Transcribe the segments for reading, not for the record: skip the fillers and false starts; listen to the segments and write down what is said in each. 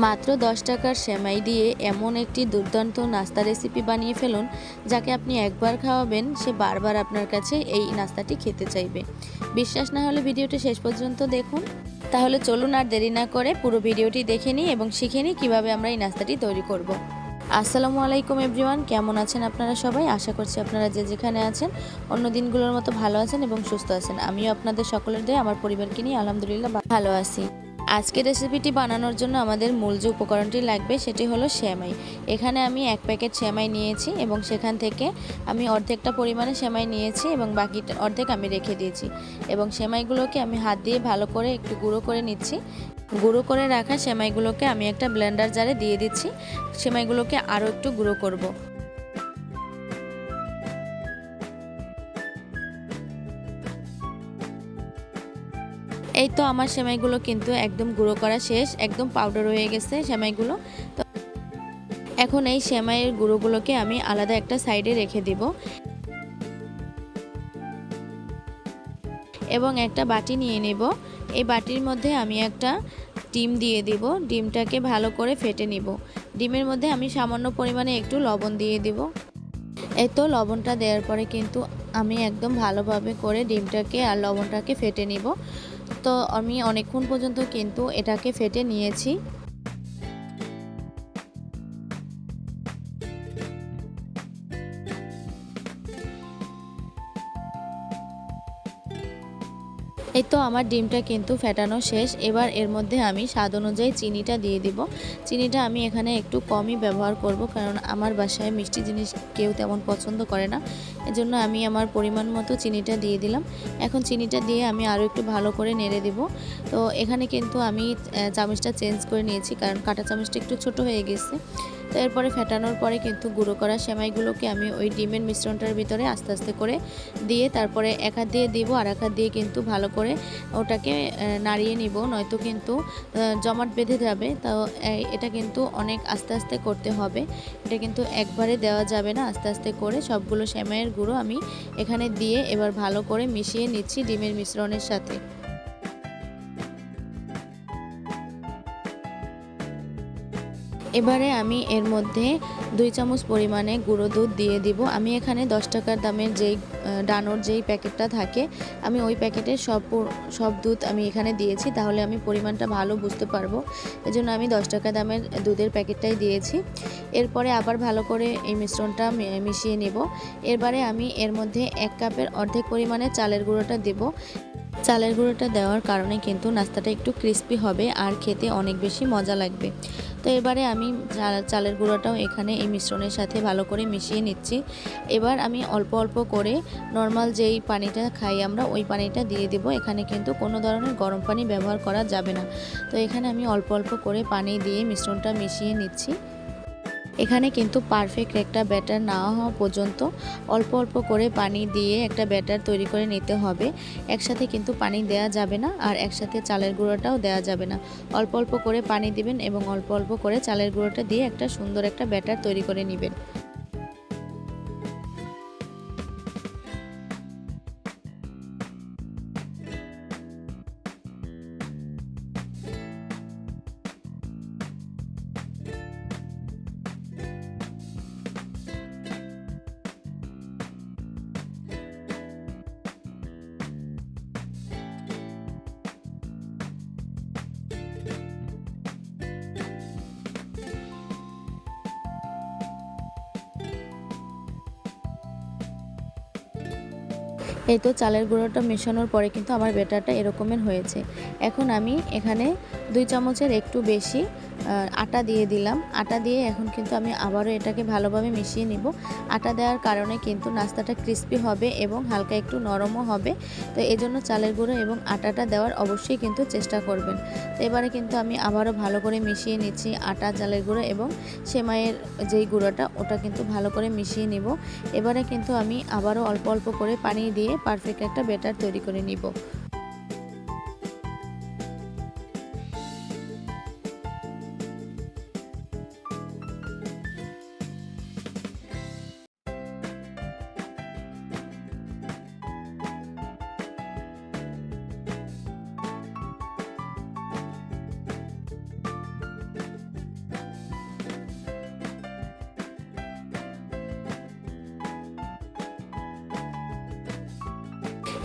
মাত্র 10 টাকার সেমাই দিয়ে এমন একটি দুর্দান্ত নাস্তা রেসিপি বানিয়ে ফেলুন, যাকে আপনি একবার খাওয়াবেন সে বারবার আপনার কাছে এই নাস্তাটি খেতে চাইবে। বিশ্বাস না হলে ভিডিওটি শেষ পর্যন্ত দেখুন। তাহলে চলুন আর দেরি না করে পুরো ভিডিওটি দেখে নিই এবং শিখে নিই কীভাবে আমরা এই নাস্তাটি তৈরি করব। আসসালামু আলাইকুম এভরিওয়ান, কেমন আছেন আপনারা সবাই? আশা করছি আপনারা যে যেখানে আছেন অন্য দিনগুলোর মতো ভালো আছেন এবং সুস্থ আছেন। আমিও আপনাদের সকলের দয়ে আমার পরিবারকে নিয়ে আলহামদুলিল্লাহ ভালো আছি। আজকের রেসিপিটি বানানোর জন্য আমাদের মূল যে উপকরণটি লাগবে সেটি হলো সেমাই। এখানে আমি 1 প্যাকেট সেমাই নিয়েছি এবং সেখান থেকে আমি অর্ধেকটা পরিমাণে সেমাই নিয়েছি এবং বাকি অর্ধেক আমি রেখে দিয়েছি। এবং সেমাইগুলোকে আমি হাত দিয়ে ভালো করে একটু গুঁড়ো করে নিচ্ছি। গুঁড়ো করে রাখা সেমাইগুলোকে আমি একটা ব্লেন্ডার জারে দিয়ে দিচ্ছি। সেমাইগুলোকে আরও একটু গুঁড়ো করব। এই তো আমার সেমাইগুলো কিন্তু একদম গুঁড়ো করা শেষ, একদম পাউডার হয়ে গেছে সেমাইগুলো। তো এখন এই সেমাইয়ের গুঁড়োগুলোকে আমি আলাদা একটা সাইডে রেখে দিব এবং একটা বাটি নিয়ে নেব। এই বাটির মধ্যে আমি একটা ডিম দিয়ে দিব। ডিমটাকে ভালো করে ফেটে নিব। ডিমের মধ্যে আমি সামান্য পরিমাণে একটু লবণ দিয়ে দিব। এই তো লবণটা দেওয়ার পরে কিন্তু আমি একদম ভালোভাবে করে ডিমটাকে আর লবণটাকে ফেটে নিব। তো আমি অনেকক্ষণ পর্যন্ত কিন্তু এটাকে ফেটে নিয়েছি। এই তো আমার ডিমটা কিন্তু ফেটানো শেষ। এবার এর মধ্যে আমি স্বাদ অনুযায়ী চিনিটা দিয়ে দিব। চিনিটা আমি এখানে একটু কমই ব্যবহার করব, কারণ আমার বাসায় মিষ্টি জিনিস কেউ তেমন পছন্দ করে না। এজন্য আমি আমার পরিমাণ মতো চিনিটা দিয়ে দিলাম। এখন চিনিটা দিয়ে আমি আরও একটু ভালো করে নেড়ে দেব। তো এখানে কিন্তু আমি চামচটা চেঞ্জ করে নিয়েছি, কারণ কাঁটা চামচটা একটু ছোট হয়ে গেছে। তো এরপরে ফেটানোর পরে কিন্তু গুঁড়ো করা সেমাইগুলোকে আমি ওই ডিমের মিশ্রণটার ভিতরে আস্তে আস্তে করে দিয়ে তারপরে এক হাত দিয়ে দিব আর এক হাত দিয়ে কিন্তু ভালো করে ওটাকে নাড়িয়ে নিব, নয়তো কিন্তু জমাট বেঁধে যাবে। তো এটা কিন্তু অনেক আস্তে আস্তে করতে হবে। এটা কিন্তু একবারে দেওয়া যাবে না, আস্তে আস্তে করে সবগুলো সেমাইয়ের গুঁড়ো আমি এখানে দিয়ে এবার ভালো করে মিশিয়ে নিচ্ছি ডিমের মিশ্রণের সাথে। এবারে আমি এর মধ্যে 2 চামচ পরিমাণে গুঁড়ো দুধ দিয়ে দিব। আমি এখানে 10 টাকার দামের যেই ডানোর যেই প্যাকেটটা থাকে, আমি ওই প্যাকেটের সব দুধ আমি এখানে দিয়েছি, তাহলে আমি পরিমাণটা ভালো বুঝতে পারবো। এজন্য আমি 10 টাকা দামের দুধের প্যাকেটটাই দিয়েছি। এরপরে আবার ভালো করে এই মিশ্রণটা মিশিয়ে নেব। এরপরে আমি এর মধ্যে 1 কাপের অর্ধেক পরিমাণে চালের গুঁড়োটা দেব। চালের গুঁড়োটা দেওয়ার কারণে কিন্তু নাস্তাটা একটু ক্রিস্পি হবে আর খেতে অনেক বেশি মজা লাগবে। তো এবারে আমি চালের গুঁড়োটাও এখানে এই মিশ্রণের সাথে ভালো করে মিশিয়ে নিচ্ছি। এবার আমি অল্প অল্প করে নর্মাল যেই পানিটা খাই আমরা ওই পানিটা দিয়ে দেব। এখানে কিন্তু কোনো ধরনের গরম পানি ব্যবহার করা যাবে না। তো এখানে আমি অল্প অল্প করে পানি দিয়ে মিশ্রণটা মিশিয়ে নিচ্ছি। এখানে কিন্তু পারফেক্ট একটা ব্যাটার না হওয়া পর্যন্ত অল্প অল্প করে পানি দিয়ে একটা ব্যাটার তৈরি করে নিতে হবে। একসাথে কিন্তু পানি দেয়া যাবে না, আর একসাথে চালের গুঁড়োটাও দেয়া যাবে না। অল্প অল্প করে পানি দিবেন এবং অল্প অল্প করে চালের গুঁড়োটা দিয়ে একটা সুন্দর একটা ব্যাটার তৈরি করে নেবেন। এই তো চালের গুঁড়োটা মেশানোর পরে কিন্তু আমার ব্যাটারটা এরকমের হয়েছে। এখন আমি এখানে 2 চামচের একটু বেশি আটা দিয়ে দিলাম। আটা দিয়ে এখন কিন্তু আমি আবারও এটাকে ভালোভাবে মিশিয়ে নিব। আটা দেওয়ার কারণে কিন্তু নাস্তাটা ক্রিস্পি হবে এবং হালকা একটু নরমও হবে। তো এজন্য চালের গুঁড়ো এবং আটাটা দেওয়ার অবশ্যই কিন্তু চেষ্টা করবেন। তো এবারে কিন্তু আমি আবারও ভালো করে মিশিয়ে নিচ্ছি আটা, চালের গুঁড়ো এবং সেমাইয়ের যেই গুঁড়োটা ওটা কিন্তু ভালো করে মিশিয়ে নিব। এবারে কিন্তু আমি আবারও অল্প অল্প করে পানি দিয়ে পারফেক্ট একটা ব্যাটার তৈরি করে নিব।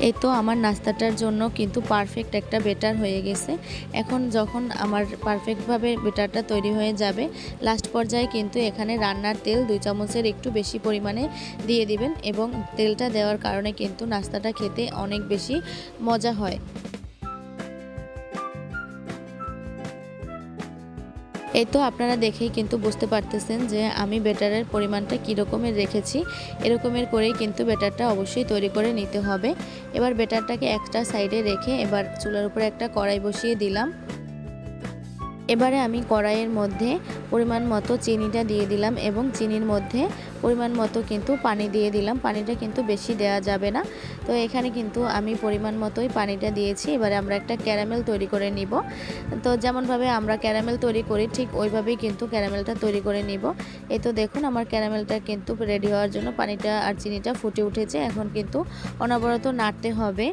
এই তো আমার নাস্তাটার জন্য কিন্তু পারফেক্ট একটা ব্যাটার হয়ে গেছে। এখন যখন আমার পারফেক্টভাবে ব্যাটারটা তৈরি হয়ে যাবে, লাস্ট পর্যায়ে কিন্তু এখানে রান্নার তেল 2 চামচের একটু বেশি পরিমাণে দিয়ে দিবেন এবং তেলটা দেওয়ার কারণে কিন্তু নাস্তাটা খেতে অনেক বেশি মজা হয়। এই তো আপনারা দেখেই কিন্তু বুঝতে পারতেছেন যে আমি ব্যাটারের পরিমাণটা কী রকমের রেখেছি। এরকমের করেই কিন্তু ব্যাটারটা অবশ্যই তৈরি করে নিতে হবে। এবার ব্যাটারটাকে একটা সাইডে রেখে এবার চুলার উপরে একটা কড়াই বসিয়ে দিলাম। এবারে আমি কড়াইয়ের মধ্যে পরিমাণ মতো চিনিটা দিয়ে দিলাম এবং চিনির মধ্যে পরিমাণ মতো কিন্তু পানি দিয়ে দিলাম। পানিটা কিন্তু বেশি দেওয়া যাবে না। তো এখানে কিন্তু আমি পরিমাণ মতোই পানিটা দিয়েছি। এবারে আমরা একটা ক্যারামেল তৈরি করে নিব। তো যেমনভাবে আমরা ক্যারামেল তৈরি করি ঠিক ওইভাবেই কিন্তু ক্যারামেলটা তৈরি করে নিব। এই তো দেখুন আমার ক্যারামেলটা কিন্তু রেডি হওয়ার জন্য পানিটা আর চিনিটা ফুটে উঠেছে। এখন কিন্তু অনবরত নাড়তে হবে।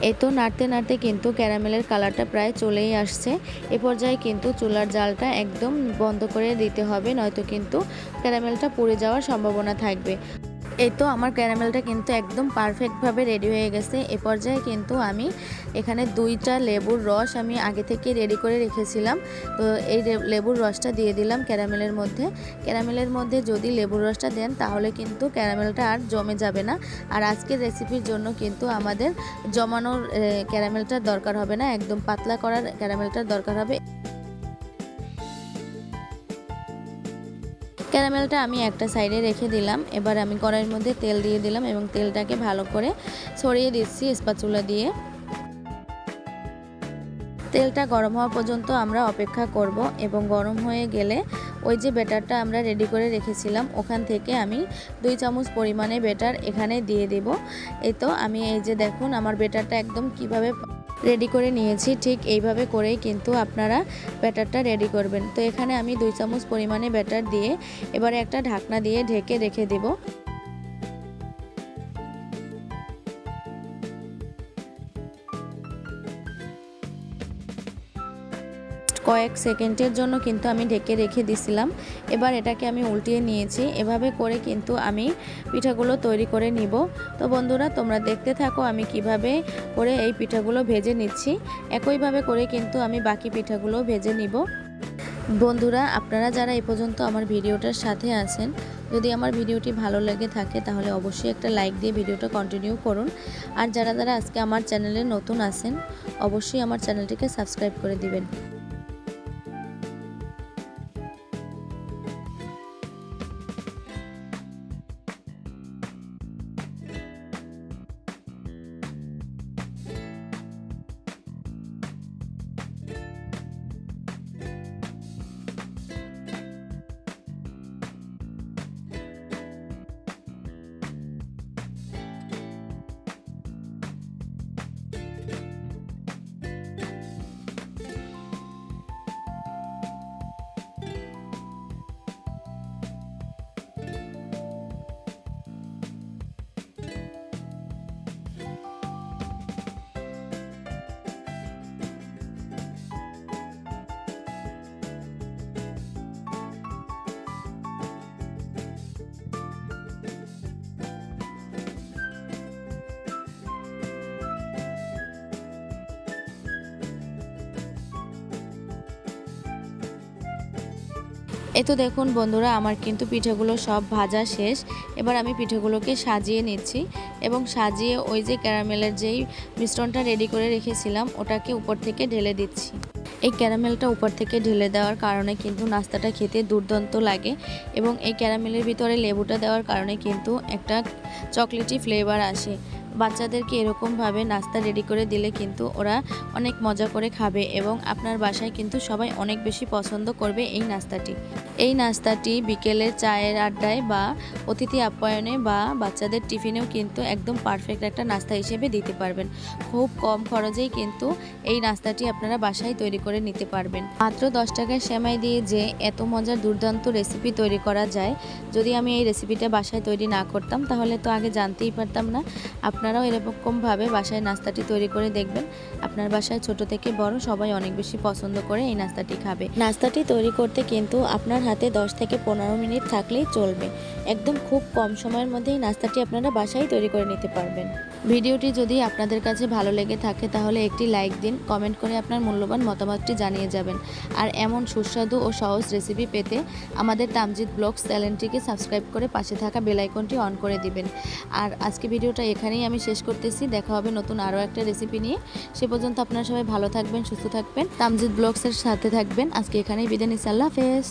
এই তো নাড়তে নাড়তে কিন্তু ক্যারামেলের কালারটা প্রায় চলেই আসছে। এ পর্যায়ে কিন্তু চুলার জালটা একদম বন্ধ করে দিতে হবে, নয়তো কিন্তু ক্যারামেলটা পুড়ে যাওয়ার সম্ভাবনা থাকবে। এই তো আমার ক্যারামেলটা কিন্তু একদম পারফেক্টভাবে রেডি হয়ে গেছে। এ পর্যায়ে কিন্তু আমি এখানে 2টা লেবুর রস আমি আগে থেকে রেডি করে রেখেছিলাম। তো এই লেবুর রসটা দিয়ে দিলাম ক্যারামেলের মধ্যে। ক্যারামেলের মধ্যে যদি লেবুর রসটা দেন তাহলে কিন্তু ক্যারামেলটা আর জমে যাবে না। আর আজকের রেসিপির জন্য কিন্তু আমাদের জমানোর ক্যারামেলটার দরকার হবে না, একদম পাতলা করার ক্যারামেলটার দরকার হবে। ক্যারামেলটা আমি একটা সাইডে রেখে দিলাম। এবার আমি কড়াইয়ের মধ্যে তেল দিয়ে দিলাম এবং তেলটাকে ভালো করে ছড়িয়ে দিচ্ছি স্প্যাচুলা দিয়ে। তেলটা গরম হওয়া পর্যন্ত আমরা অপেক্ষা করব এবং গরম হয়ে গেলে ওই যে ব্যাটারটা আমরা রেডি করে রেখেছিলাম ওখান থেকে আমি 2 চামচ পরিমাণে ব্যাটার এখানে দিয়ে দেব। এই তো আমি এই যে দেখুন আমার ব্যাটারটা একদম কিভাবে রেডি করে নিয়েছি, ঠিক এইভাবে করেই কিন্তু আপনারা ব্যাটারটা রেডি করবেন। তো এখানে আমি 2 চামচ পরিমাণে ব্যাটার দিয়ে এবারে একটা ঢাকনা দিয়ে ঢেকে রেখে দেব। কয়েক সেকেন্ডের জন্য কিন্তু আমি ঢেকে রেখে দিছিলাম। এবার এটাকে আমি উল্টিয়ে নিয়েছি। এভাবে করে কিন্তু আমি পিঠাগুলো তৈরি করে নিব। তো বন্ধুরা তোমরা দেখতে থাকো আমি কিভাবে করে এই পিঠাগুলো ভেজে নিচ্ছি। একইভাবে করে কিন্তু আমি বাকি পিঠাগুলো ভেজে নিব। বন্ধুরা আপনারা যারা এই পর্যন্ত আমার ভিডিওটার সাথে আছেন, যদি আমার ভিডিওটি ভালো লেগে থাকে তাহলে অবশ্যই একটা লাইক দিয়ে ভিডিওটা কন্টিনিউ করুন। আর যারা যারা আজকে আমার চ্যানেলে নতুন আছেন অবশ্যই আমার চ্যানেলটিকে সাবস্ক্রাইব করে দিবেন। এই তো দেখুন বন্ধুরা আমার কিন্তু পিঠাগুলো সব ভাজা শেষ। এবার আমি পিঠাগুলোকে সাজিয়ে নিচ্ছি এবং সাজিয়ে ওই যে ক্যারামেলের যেই মিশ্রণটা রেডি করে রেখেছিলাম ওটাকে উপর থেকে ঢেলে দিচ্ছি। এই ক্যারামেলটা উপর থেকে ঢেলে দেওয়ার কারণে কিন্তু নাস্তাটা খেতে দুর্দান্ত লাগে এবং এই ক্যারামেলের ভিতরে লেবুটা দেওয়ার কারণে কিন্তু একটা চকলেটি ফ্লেভার আসে। বাচ্চাদেরকে এরকমভাবে নাস্তা রেডি করে দিলে কিন্তু ওরা অনেক মজা করে খাবে এবং আপনার বাসায় কিন্তু সবাই অনেক বেশি পছন্দ করবে এই নাস্তাটি। এই নাস্তাটি বিকেলের চায়ের আড্ডায় বা অতিথি আপ্যায়নে বা বাচ্চাদের টিফিনেও কিন্তু একদম পারফেক্ট একটা নাস্তা হিসেবে দিতে পারবেন। খুব কম খরচেই কিন্তু এই নাস্তাটি আপনারা বাসায় তৈরি করে নিতে পারবেন। মাত্র 10 টাকায় সেমাই দিয়ে যে এত মজার দুর্দান্ত রেসিপি তৈরি করা যায়, যদি আমি এই রেসিপিটা বাসায় তৈরি না করতাম তাহলে তো আগে জানতেই পারতাম না। আপনারাও এরকমভাবে বাসায় নাস্তাটি তৈরি করে দেখবেন। আপনার বাসায় ছোট থেকে বড় সবাই অনেক বেশি পছন্দ করে এই নাস্তাটি খাবে। নাস্তাটি তৈরি করতে কিন্তু আপনার হাতে 10 থেকে 15 মিনিট থাকলেই চলবে। একদম খুব কম সময়ের মধ্যেই নাস্তাটি আপনারা বাসায় তৈরি করে নিতে পারবেন। ভিডিওটি যদি আপনাদের কাছে ভালো লেগে থাকে তাহলে একটি লাইক দিন, কমেন্ট করে আপনার মূল্যবান মতামতটি জানিয়ে যাবেন। আর এমন সুস্বাদু ও সহজ রেসিপি পেতে আমাদের তামজিদ ব্লগস চ্যানেলটিকে সাবস্ক্রাইব করে পাশে থাকা বেল আইকনটি অন করে দিবেন। আর আজকে ভিডিওটা এখানেই আমি শেষ করতেছি। দেখা হবে নতুন আরও একটা রেসিপি নিয়ে। সে পর্যন্ত আপনারা সবাই ভালো থাকবেন, সুস্থ থাকবেন, তামজিদ ব্লগসের সাথে থাকবেন। আজকে এখানেই বিদায় নিচ্ছি। আল্লাহ হাফেজ।